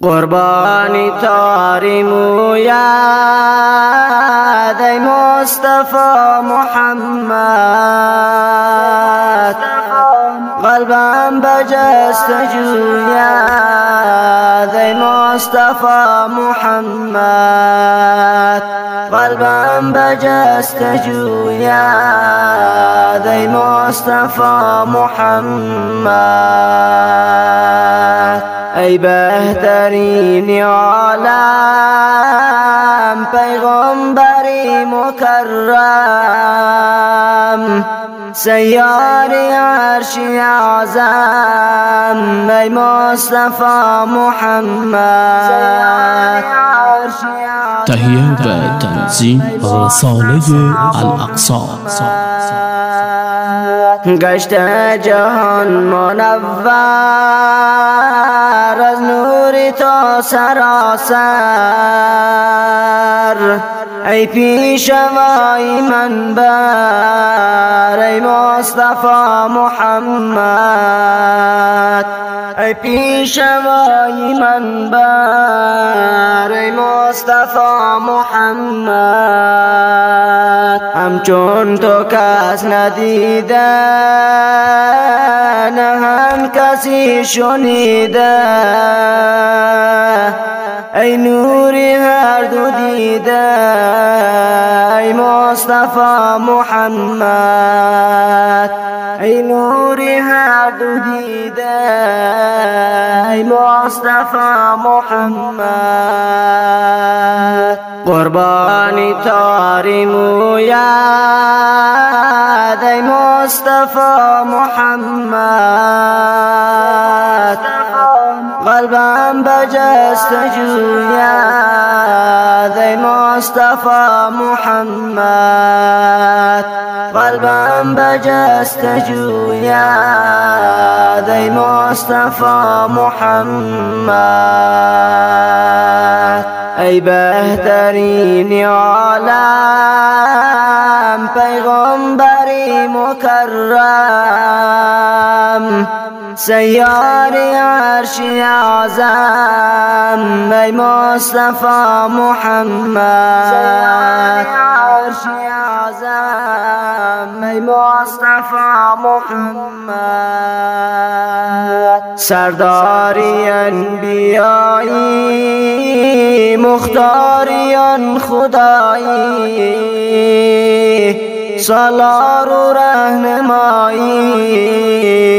قربانی تاری موید ای مصطفی محمد، قلبم بجست جوید ای مصطفی محمد، قلبم بجست جوید ای مصطفی محمد. ای بهترین عالم پیغمبری مکرم، سیاری عرشی اعظم ای مصطفی محمد. تهیه و تنظیم رساله الاقصی. گشت جهان منور از نور تو سراسر، ای پیشوای منبر ای مصطفی محمد، ای پیشوای منبر ای مصطفی محمد. همچون تو کس ندیده نه هم کسی شنیده، ای نوری هر دو دیده ای مصطفی محمد، ای نوری هر دو دیده ای مصطفی محمد. قربانی تاری موید ای مصطفی محمد، قلبم بجست جوید ای مصطفی محمد، قلبم بجست جوید ای مصطفی محمد. ای بهترین عالم پیغمبری مکرم، سیاری عرشی اعظم ای مصطفی محمد، ای مصطفی محمد. سرداری انبیایی مختاریان خدایی، سالار و رهنمایی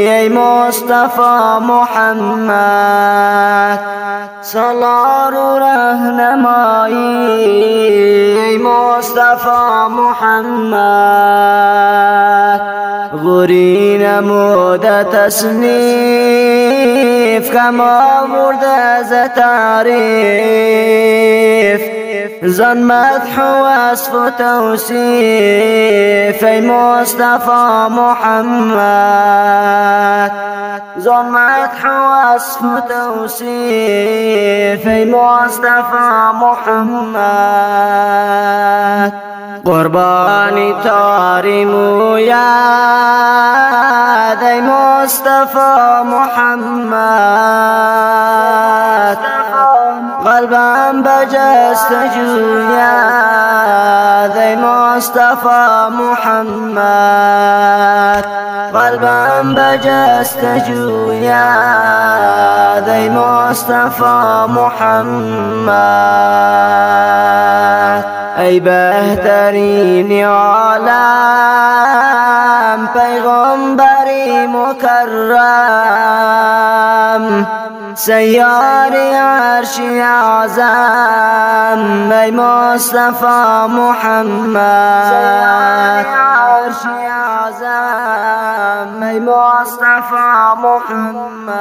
ای مصطفی محمد، سالار و رهنمایی ای مصطفی محمد. غوری نموده تصنیف کما برده ز تعریف، زن مدح و وصف و توصیف ای مصطفی محمد، زن مدح و وصف و توصیف ای مصطفی محمد. قربانی تاری موید ای مصطفی محمد، قلبم بجست جوید ای مصطفی محمد، قلبم بجست جوید ای مصطفی محمد. ای بهترین عالم پیغمبری مکرم، سیاری عرشی اعظم ای مصطفی محمد، ای مصطفی محمد.